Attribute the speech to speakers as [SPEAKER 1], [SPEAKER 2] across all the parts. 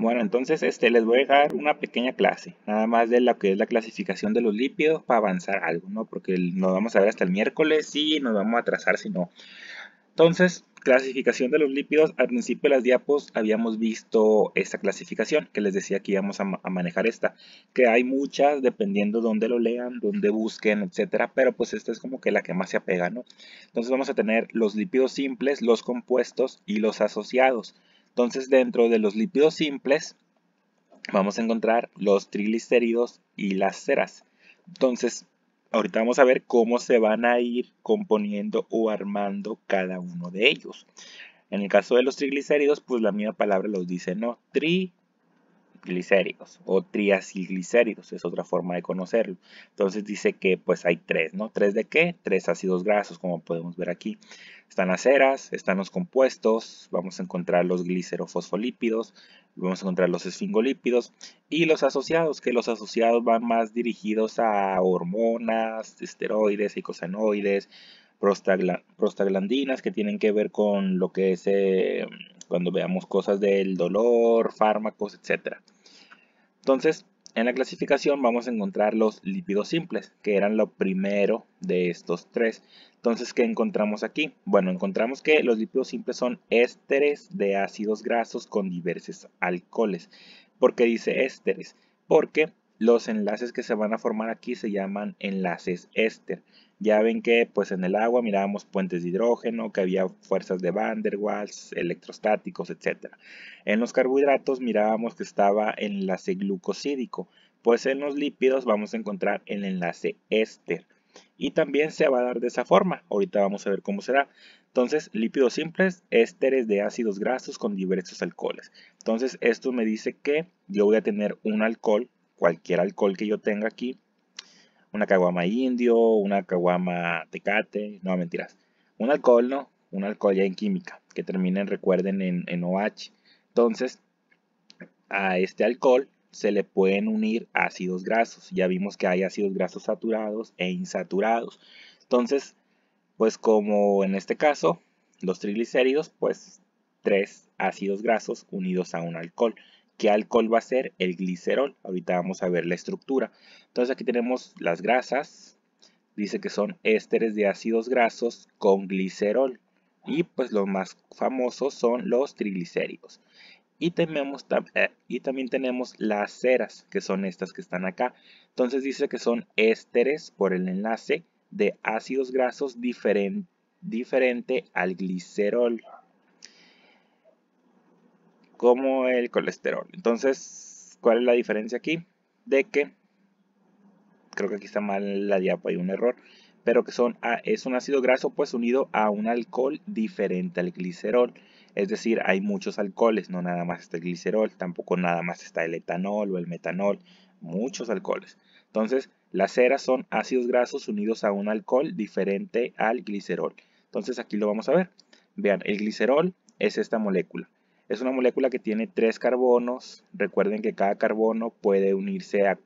[SPEAKER 1] Bueno, entonces les voy a dejar una pequeña clase, nada más de lo que es la clasificación de los lípidos para avanzar algo, ¿no? Porque nos vamos a ver hasta el miércoles y nos vamos a atrasar si no. Entonces, clasificación de los lípidos. Al principio de las diapos habíamos visto esta clasificación, que les decía que íbamos a manejar esta, que hay muchas dependiendo dónde lo lean, dónde busquen, etcétera, pero pues esta es como que la que más se apega, ¿no? Entonces vamos a tener los lípidos simples, los compuestos y los asociados. Entonces, dentro de los lípidos simples vamos a encontrar los triglicéridos y las ceras. Entonces, ahorita vamos a ver cómo se van a ir componiendo o armando cada uno de ellos. En el caso de los triglicéridos, pues la misma palabra los dice, ¿no? Glicéridos o triacilglicéridos, es otra forma de conocerlo. Entonces dice que pues hay tres, ¿no? ¿Tres de qué? Tres ácidos grasos, como podemos ver aquí. Están las ceras, están los compuestos, vamos a encontrar los glicerofosfolípidos, vamos a encontrar los esfingolípidos y los asociados, que los asociados van más dirigidos a hormonas, esteroides, icosanoides, prostaglandinas, que tienen que ver con lo que es cuando veamos cosas del dolor, fármacos, etcétera. Entonces, en la clasificación vamos a encontrar los lípidos simples, que eran lo primero de estos tres. Entonces, ¿qué encontramos aquí? Bueno, encontramos que los lípidos simples son ésteres de ácidos grasos con diversos alcoholes. ¿Por qué dice ésteres? Porque los enlaces que se van a formar aquí se llaman enlaces éster. Ya ven que pues en el agua mirábamos puentes de hidrógeno, que había fuerzas de Van der Waals, electrostáticos, etc. En los carbohidratos mirábamos que estaba el enlace glucosídico, pues en los lípidos vamos a encontrar el enlace éster. Y también se va a dar de esa forma. Ahorita vamos a ver cómo será. Entonces, lípidos simples, ésteres de ácidos grasos con diversos alcoholes. Entonces, esto me dice que yo voy a tener un alcohol, cualquier alcohol que yo tenga aquí, una caguama indio, una caguama tecate, no mentiras, un alcohol, ¿no? Un alcohol ya en química, que terminen, recuerden, en OH. Entonces, a este alcohol se le pueden unir ácidos grasos. Ya vimos que hay ácidos grasos saturados e insaturados. Entonces, pues como en este caso, los triglicéridos, pues tres ácidos grasos unidos a un alcohol. ¿Qué alcohol va a ser? El glicerol. Ahorita vamos a ver la estructura. Entonces aquí tenemos las grasas. Dice que son ésteres de ácidos grasos con glicerol. Y pues los más famosos son los triglicéridos. Y también tenemos las ceras, que son estas que están acá. Entonces dice que son ésteres por el enlace de ácidos grasos diferente al glicerol, como el colesterol. Entonces, ¿cuál es la diferencia aquí? De que, creo que aquí está mal la diapo, hay un error, pero que es un ácido graso pues unido a un alcohol diferente al glicerol. Es decir, hay muchos alcoholes, no nada más está el glicerol, tampoco nada más está el etanol o el metanol, muchos alcoholes. Entonces, las ceras son ácidos grasos unidos a un alcohol diferente al glicerol. Entonces, aquí lo vamos a ver. Vean, el glicerol es esta molécula. Es una molécula que tiene 3 carbonos. Recuerden que cada carbono puede unirse a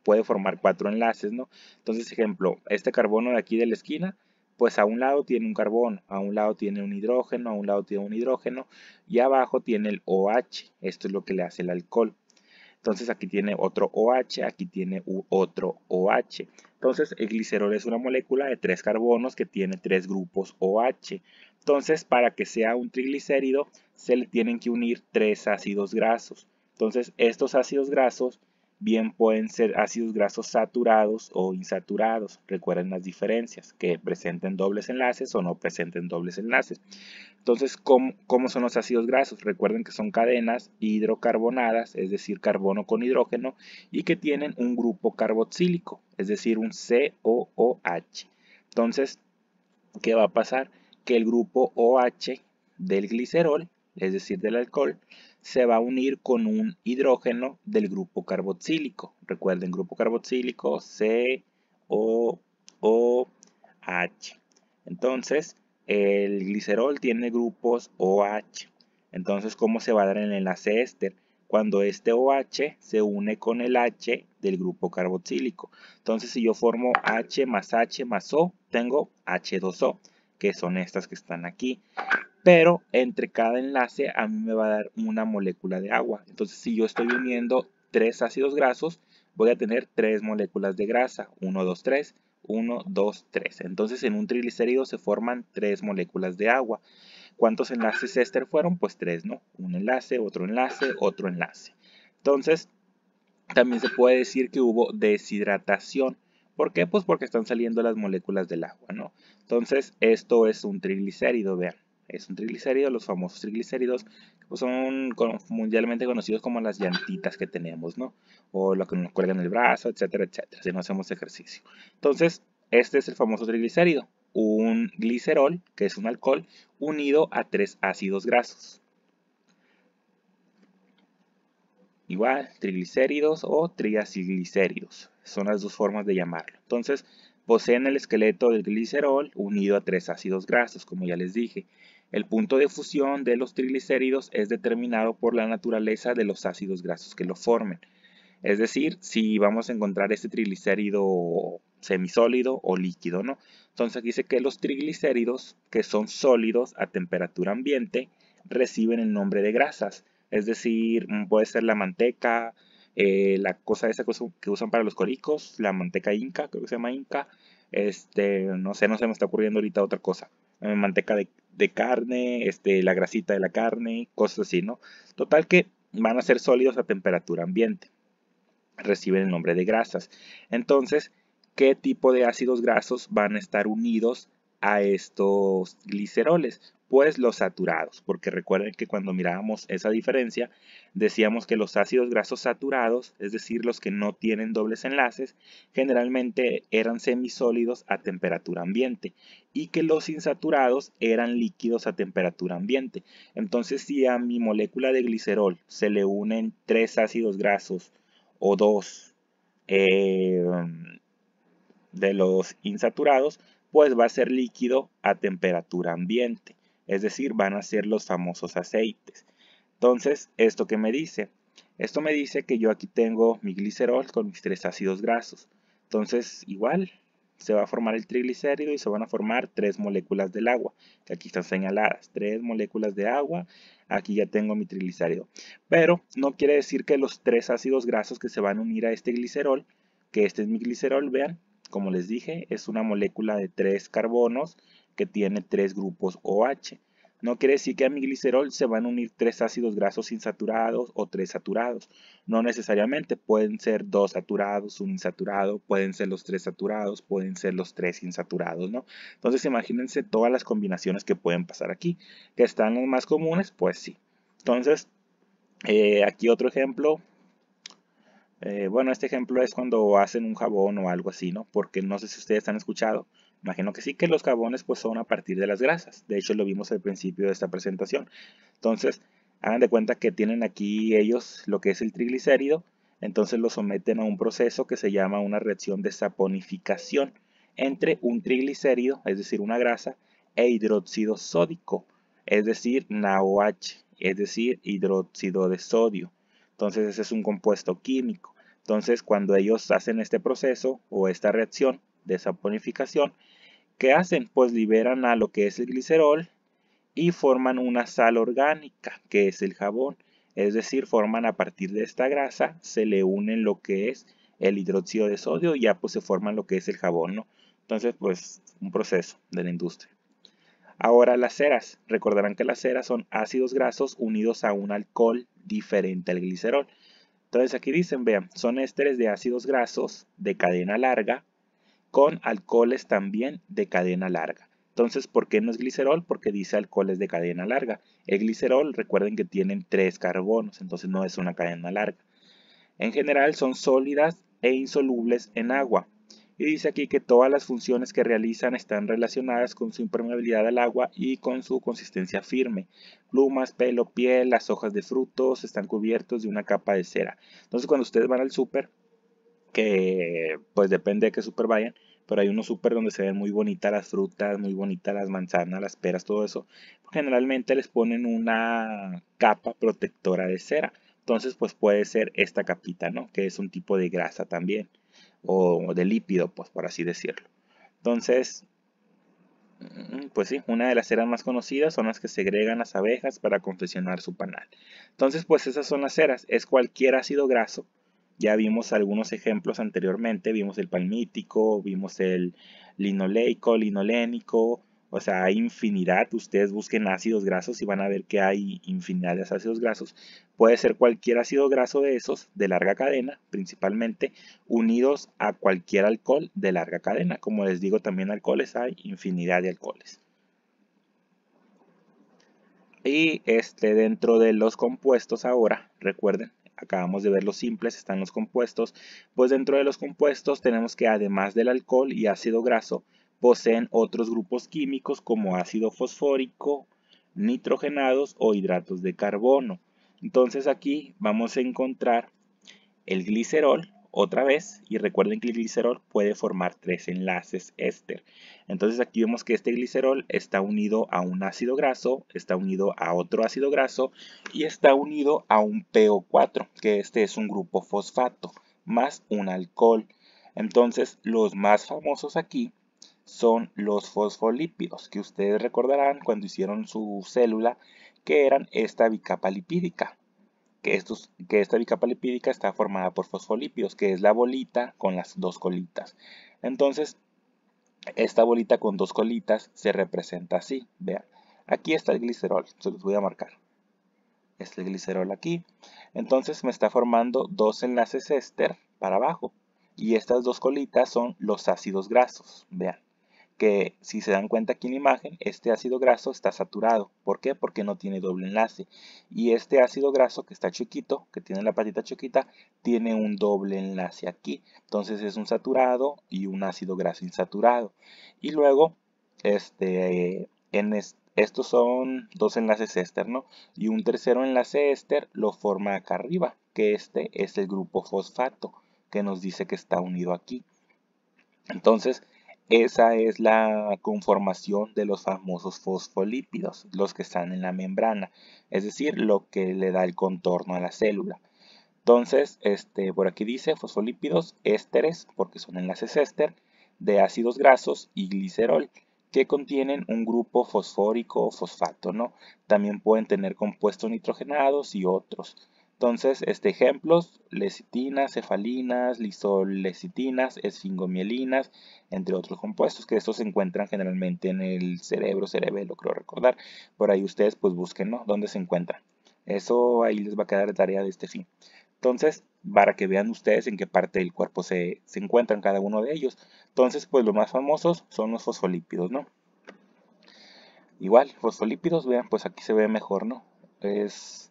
[SPEAKER 1] puede formar 4 enlaces, ¿no? Entonces, ejemplo, este carbono de aquí de la esquina, pues a un lado tiene un carbono, a un lado tiene un hidrógeno, a un lado tiene un hidrógeno y abajo tiene el OH. Esto es lo que le hace el alcohol. Entonces aquí tiene otro OH, aquí tiene otro OH. Entonces el glicerol es una molécula de 3 carbonos que tiene 3 grupos OH. Entonces para que sea un triglicérido se le tienen que unir 3 ácidos grasos. Entonces estos ácidos grasos bien pueden ser ácidos grasos saturados o insaturados. Recuerden las diferencias, que presenten dobles enlaces o no presenten dobles enlaces. Entonces, ¿cómo son los ácidos grasos? Recuerden que son cadenas hidrocarbonadas, es decir, carbono con hidrógeno, y que tienen un grupo carboxílico, es decir, un COOH. Entonces, ¿qué va a pasar? Que el grupo OH del glicerol, es decir, del alcohol, se va a unir con un hidrógeno del grupo carboxílico. Recuerden, grupo carboxílico COOH. Entonces, el glicerol tiene grupos OH. Entonces, ¿cómo se va a dar el enlace éster? Cuando este OH se une con el H del grupo carboxílico. Entonces, si yo formo H más O, tengo H2O, que son estas que están aquí. pero entre cada enlace a mí me va a dar una molécula de agua. Entonces, si yo estoy uniendo 3 ácidos grasos, voy a tener 3 moléculas de grasa. 1, 2, 3. 1, 2, 3. Entonces, en un triglicérido se forman 3 moléculas de agua. ¿Cuántos enlaces éster fueron? Pues 3, ¿no? Un enlace, otro enlace, otro enlace. Entonces, también se puede decir que hubo deshidratación. ¿Por qué? Pues porque están saliendo las moléculas del agua, ¿no? Entonces, esto es un triglicérido, vean. Es un triglicérido, los famosos triglicéridos, pues son mundialmente conocidos como las llantitas que tenemos, ¿no? O lo que nos cuelga en el brazo, etcétera, etcétera, si no hacemos ejercicio. Entonces, este es el famoso triglicérido, un glicerol, que es un alcohol, unido a 3 ácidos grasos. Igual, triglicéridos o triacilglicéridos. Son las dos formas de llamarlo. Entonces, poseen el esqueleto del glicerol unido a 3 ácidos grasos, como ya les dije. El punto de fusión de los triglicéridos es determinado por la naturaleza de los ácidos grasos que lo formen. Es decir, si vamos a encontrar este triglicérido semisólido o líquido, ¿no? Entonces aquí dice que los triglicéridos, que son sólidos a temperatura ambiente, reciben el nombre de grasas. Es decir, puede ser la manteca, la cosa esa que usan para los coricos, la manteca inca, creo que se llama inca. No sé, no se me está ocurriendo ahorita otra cosa. Manteca de carne, la grasita de la carne, cosas así, ¿no? Total que van a ser sólidos a temperatura ambiente, reciben el nombre de grasas. Entonces, ¿qué tipo de ácidos grasos van a estar unidos a estos gliceroles? Pues los saturados, porque recuerden que cuando mirábamos esa diferencia, decíamos que los ácidos grasos saturados, es decir, los que no tienen dobles enlaces, generalmente eran semisólidos a temperatura ambiente y que los insaturados eran líquidos a temperatura ambiente. Entonces, si a mi molécula de glicerol se le unen 3 ácidos grasos o 2 de los insaturados, pues va a ser líquido a temperatura ambiente. Es decir, van a ser los famosos aceites. Entonces, ¿esto qué me dice? Esto me dice que yo aquí tengo mi glicerol con mis 3 ácidos grasos. Entonces, igual, se va a formar el triglicérido y se van a formar 3 moléculas del agua, que aquí están señaladas. 3 moléculas de agua, aquí ya tengo mi triglicérido. Pero no quiere decir que los 3 ácidos grasos que se van a unir a este glicerol, que este es mi glicerol, vean, como les dije, es una molécula de 3 carbonos que tiene 3 grupos OH. No quiere decir que a mi glicerol se van a unir 3 ácidos grasos insaturados o 3 saturados. No necesariamente, pueden ser 2 saturados, un insaturado, pueden ser los 3 saturados, pueden ser los 3 insaturados, ¿no? Entonces imagínense todas las combinaciones que pueden pasar aquí. ¿Que están las más comunes? Pues sí. Entonces, aquí otro ejemplo. Bueno, este ejemplo es cuando hacen un jabón o algo así, ¿no? Porque no sé si ustedes han escuchado. Imagino que sí, que los jabones pues son a partir de las grasas. De hecho, lo vimos al principio de esta presentación. Entonces, hagan de cuenta que tienen aquí ellos lo que es el triglicérido. Entonces lo someten a un proceso que se llama una reacción de saponificación entre un triglicérido, es decir, una grasa, e hidróxido sódico, es decir, NaOH, es decir, hidróxido de sodio. Entonces, ese es un compuesto químico. Entonces, cuando ellos hacen este proceso o esta reacción de saponificación, ¿qué hacen? Pues liberan a lo que es el glicerol y forman una sal orgánica, que es el jabón. Es decir, forman a partir de esta grasa, se le unen lo que es el hidróxido de sodio y ya pues se forman lo que es el jabón, ¿no? Entonces, pues un proceso de la industria. Ahora las ceras. Recordarán que las ceras son ácidos grasos unidos a un alcohol diferente al glicerol. Entonces aquí dicen, vean, son ésteres de ácidos grasos de cadena larga con alcoholes también de cadena larga. Entonces, ¿por qué no es glicerol? Porque dice alcoholes de cadena larga. El glicerol, recuerden que tienen 3 carbonos, entonces no es una cadena larga. En general son sólidas e insolubles en agua. Y dice aquí que todas las funciones que realizan están relacionadas con su impermeabilidad al agua y con su consistencia firme. Plumas, pelo, piel, las hojas de frutos están cubiertos de una capa de cera. Entonces cuando ustedes van al súper, que pues depende de qué súper vayan, pero hay unos súper donde se ven muy bonitas las frutas, muy bonitas las manzanas, las peras, todo eso. Generalmente les ponen una capa protectora de cera. Entonces pues puede ser esta capita, ¿no? Que es un tipo de grasa también, o de lípido, pues por así decirlo. Entonces, Pues sí, una de las ceras más conocidas son las que segregan las abejas para confeccionar su panal. Entonces, pues esas son las ceras. Es cualquier ácido graso. Ya vimos algunos ejemplos anteriormente. Vimos el palmítico, vimos el linoleico, linolénico. O sea, hay infinidad. Ustedes busquen ácidos grasos y van a ver que hay infinidad de ácidos grasos. Puede ser cualquier ácido graso de esos, de larga cadena, principalmente, unidos a cualquier alcohol de larga cadena. Como les digo, también alcoholes hay infinidad de alcoholes. Y dentro de los compuestos ahora, recuerden, acabamos de ver los simples, están los compuestos. Pues dentro de los compuestos tenemos que además del alcohol y ácido graso, poseen otros grupos químicos como ácido fosfórico, nitrogenados o hidratos de carbono. Entonces aquí vamos a encontrar el glicerol otra vez, y recuerden que el glicerol puede formar tres enlaces éster. Entonces aquí vemos que este glicerol está unido a un ácido graso, está unido a otro ácido graso y está unido a un PO4, que este es un grupo fosfato, más un alcohol. Entonces los más famosos aquí son los fosfolípidos, que ustedes recordarán cuando hicieron su célula, que eran esta bicapa lipídica. Que esta bicapa lipídica está formada por fosfolípidos, que es la bolita con las dos colitas. Entonces, esta bolita con dos colitas se representa así. Vean, aquí está el glicerol, se los voy a marcar. Este glicerol aquí. Entonces me está formando dos enlaces éster para abajo. Y estas dos colitas son los ácidos grasos. Vean que si se dan cuenta aquí en la imagen, este ácido graso está saturado. ¿Por qué? Porque no tiene doble enlace. Y este ácido graso que está chiquito, que tiene la patita chiquita, tiene un doble enlace aquí. Entonces es un saturado y un ácido graso insaturado. Y luego, estos son dos enlaces éster, ¿no? Y un tercero enlace éster lo forma acá arriba, que este es el grupo fosfato, que nos dice que está unido aquí. Entonces, esa es la conformación de los famosos fosfolípidos, los que están en la membrana, es decir, lo que le da el contorno a la célula. Entonces, por aquí dice fosfolípidos, ésteres, porque son enlaces éster, de ácidos grasos y glicerol, que contienen un grupo fosfórico o fosfato, ¿no? También pueden tener compuestos nitrogenados y otros. Entonces, ejemplos, lecitinas, cefalinas, lisolecitinas, esfingomielinas, entre otros compuestos, que estos se encuentran generalmente en el cerebelo, creo recordar. Por ahí ustedes pues busquen, ¿no? ¿Dónde se encuentran? Eso ahí les va a quedar de tarea de este fin. Entonces, para que vean ustedes en qué parte del cuerpo se encuentran cada uno de ellos. Entonces, pues los más famosos son los fosfolípidos, ¿no? Igual, fosfolípidos, vean, pues aquí se ve mejor, ¿no? Es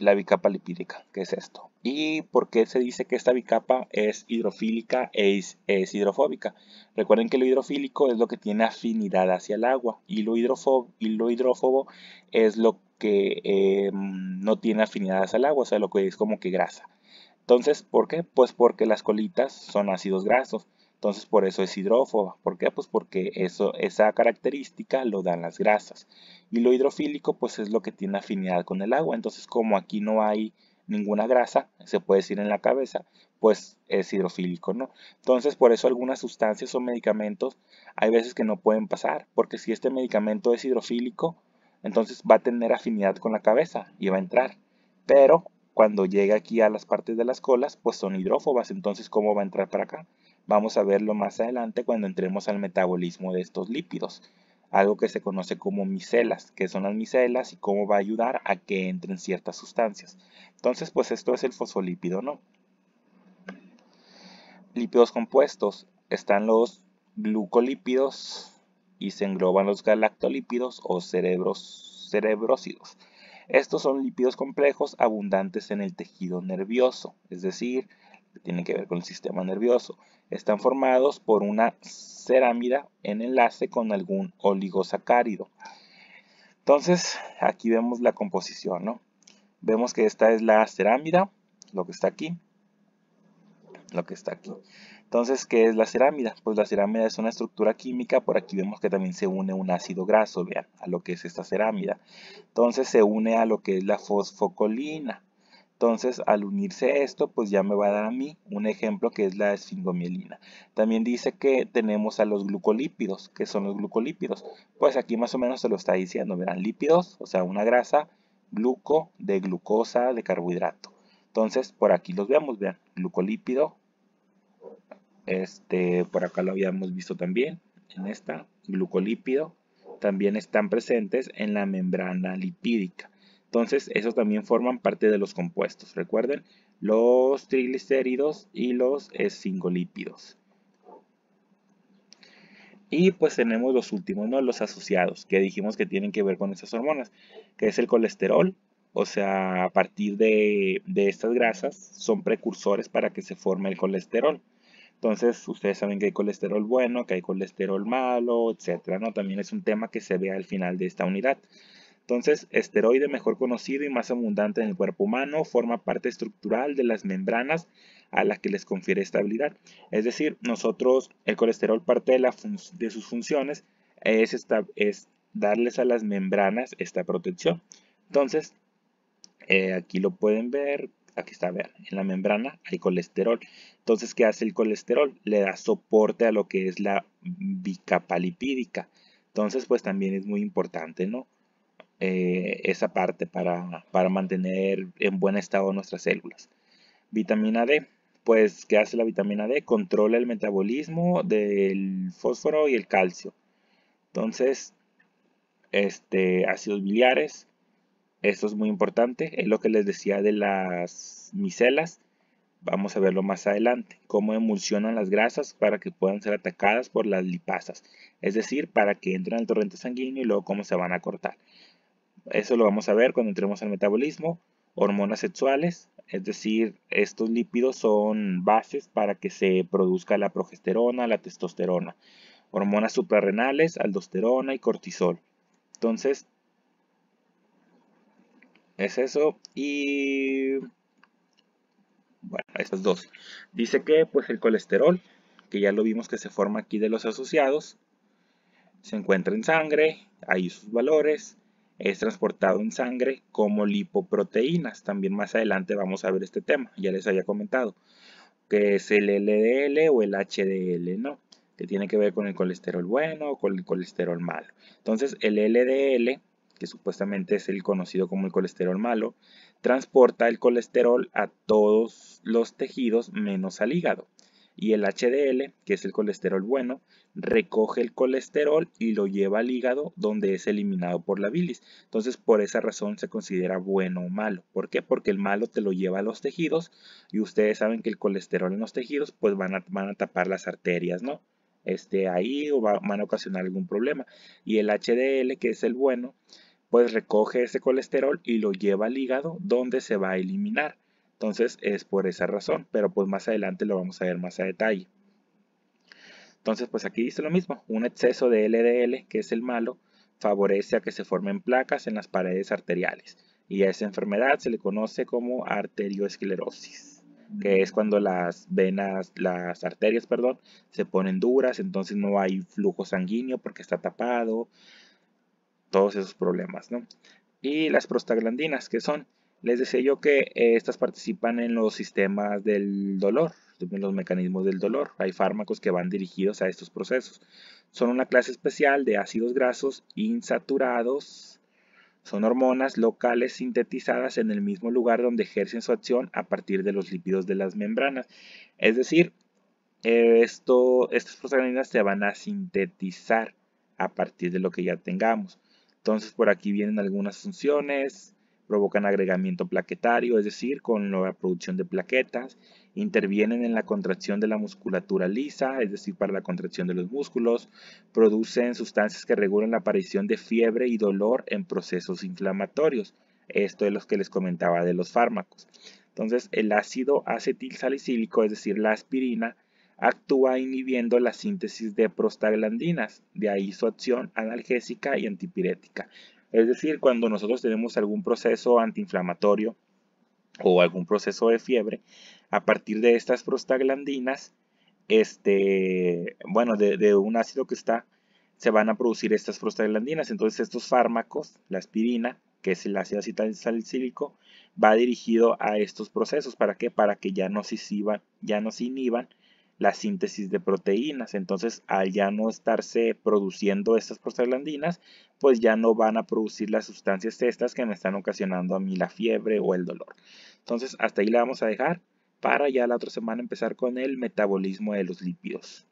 [SPEAKER 1] la bicapa lipídica, que es esto. ¿Y por qué se dice que esta bicapa es hidrofílica es hidrofóbica? Recuerden que lo hidrofílico es lo que tiene afinidad hacia el agua y lo hidrófobo es lo que no tiene afinidad hacia el agua, o sea, lo que es como que grasa. Entonces, ¿por qué? Pues porque las colitas son ácidos grasos. Entonces, por eso es hidrófoba. ¿Por qué? Pues porque esa característica lo dan las grasas. Y lo hidrofílico, pues es lo que tiene afinidad con el agua. Entonces, como aquí no hay ninguna grasa, se puede decir en la cabeza, pues es hidrofílico, ¿no? Entonces, por eso algunas sustancias o medicamentos hay veces que no pueden pasar, porque si este medicamento es hidrofílico, entonces va a tener afinidad con la cabeza y va a entrar. Pero cuando llega aquí a las partes de las colas, pues son hidrófobas. Entonces, ¿cómo va a entrar para acá? Vamos a verlo más adelante cuando entremos al metabolismo de estos lípidos. Algo que se conoce como micelas, que son las micelas y cómo va a ayudar a que entren ciertas sustancias. Entonces, pues esto es el fosfolípido, ¿no? Lípidos compuestos. Están los glucolípidos y se engloban los galactolípidos o cerebrósidos. Estos son lípidos complejos abundantes en el tejido nervioso, es decir, tienen que ver con el sistema nervioso. Están formados por una cerámida en enlace con algún oligosacárido. Entonces, aquí vemos la composición, ¿no? Vemos que esta es la cerámida, lo que está aquí, lo que está aquí. Entonces, ¿qué es la cerámida? Pues la cerámida es una estructura química, por aquí vemos que también se une un ácido graso, vean, a lo que es esta cerámida. Entonces se une a lo que es la fosfocolina. Entonces, al unirse esto, pues ya me va a dar a mí un ejemplo que es la esfingomielina. También dice que tenemos a los glucolípidos. ¿Qué son los glucolípidos? Pues aquí más o menos se lo está diciendo. Verán, lípidos, o sea, una grasa, gluco, de glucosa, de carbohidrato. Entonces, por aquí los vemos, vean, glucolípido. Por acá lo habíamos visto también, en esta, glucolípido. También están presentes en la membrana lipídica. Entonces, esos también forman parte de los compuestos. Recuerden, los triglicéridos y los esfingolípidos. Y pues tenemos los últimos, ¿no? Los asociados, que dijimos que tienen que ver con esas hormonas, que es el colesterol. O sea, a partir de estas grasas son precursores para que se forme el colesterol. Entonces, ustedes saben que hay colesterol bueno, que hay colesterol malo, etcétera, ¿no? También es un tema que se ve al final de esta unidad. Entonces, esteroide mejor conocido y más abundante en el cuerpo humano, forma parte estructural de las membranas a las que les confiere estabilidad. Es decir, nosotros, el colesterol, parte de sus funciones es darles a las membranas esta protección. Entonces, aquí lo pueden ver, aquí está, vean, en la membrana hay colesterol. Entonces, ¿qué hace el colesterol? Le da soporte a lo que es la bicapa lipídica. Entonces, pues también es muy importante, ¿no? Esa parte para mantener en buen estado nuestras células. Vitamina D. Pues, ¿qué hace la vitamina D? Controla el metabolismo del fósforo y el calcio. Entonces, ácidos biliares. Esto es muy importante. Es lo que les decía de las micelas. Vamos a verlo más adelante. Cómo emulsionan las grasas para que puedan ser atacadas por las lipasas. Es decir, para que entren al torrente sanguíneo y luego cómo se van a cortar. Eso lo vamos a ver cuando entremos al metabolismo. Hormonas sexuales, es decir, estos lípidos son bases para que se produzca la progesterona, la testosterona. Hormonas suprarrenales, aldosterona y cortisol. Entonces, es eso. Y bueno, estas dos. Dice que pues el colesterol, que ya lo vimos que se forma aquí de los asociados, se encuentra en sangre, hay sus valores, es transportado en sangre como lipoproteínas. También más adelante vamos a ver este tema, ya les había comentado, que es el LDL o el HDL, ¿no? Que tiene que ver con el colesterol bueno o con el colesterol malo. Entonces, el LDL, que supuestamente es el conocido como el colesterol malo, transporta el colesterol a todos los tejidos menos al hígado. Y el HDL, que es el colesterol bueno, recoge el colesterol y lo lleva al hígado donde es eliminado por la bilis. Entonces, por esa razón se considera bueno o malo. ¿Por qué? Porque el malo te lo lleva a los tejidos y ustedes saben que el colesterol en los tejidos pues van a tapar las arterias, ¿no? Ahí o van a ocasionar algún problema. Y el HDL, que es el bueno, pues recoge ese colesterol y lo lleva al hígado donde se va a eliminar. Entonces es por esa razón, pero pues más adelante lo vamos a ver más a detalle. Entonces pues aquí dice lo mismo, un exceso de LDL, que es el malo, favorece a que se formen placas en las paredes arteriales y a esa enfermedad se le conoce como arterioesclerosis, que es cuando las arterias, perdón, se ponen duras, entonces no hay flujo sanguíneo porque está tapado, todos esos problemas, ¿no? Y las prostaglandinas, que son, les decía yo que estas participan en los sistemas del dolor, en los mecanismos del dolor. Hay fármacos que van dirigidos a estos procesos. Son una clase especial de ácidos grasos insaturados. Son hormonas locales sintetizadas en el mismo lugar donde ejercen su acción a partir de los lípidos de las membranas. Es decir, estas prostaglandinas se van a sintetizar a partir de lo que ya tengamos. Entonces por aquí vienen algunas funciones, provocan agregamiento plaquetario, es decir, con la producción de plaquetas, intervienen en la contracción de la musculatura lisa, es decir, para la contracción de los músculos, producen sustancias que regulan la aparición de fiebre y dolor en procesos inflamatorios. Esto es lo que les comentaba de los fármacos. Entonces el ácido acetilsalicílico, es decir, la aspirina, actúa inhibiendo la síntesis de prostaglandinas, de ahí su acción analgésica y antipirética. Es decir, cuando nosotros tenemos algún proceso antiinflamatorio o algún proceso de fiebre, a partir de estas prostaglandinas, bueno, de un ácido que está, se van a producir estas prostaglandinas. Entonces estos fármacos, la aspirina, que es el ácido acetilsalicílico, va dirigido a estos procesos. ¿Para qué? Para que ya no se inhiban la síntesis de proteínas. Entonces, al ya no estarse produciendo estas prostaglandinas, pues ya no van a producir las sustancias estas que me están ocasionando a mí la fiebre o el dolor. Entonces, hasta ahí la vamos a dejar para ya la otra semana empezar con el metabolismo de los lípidos.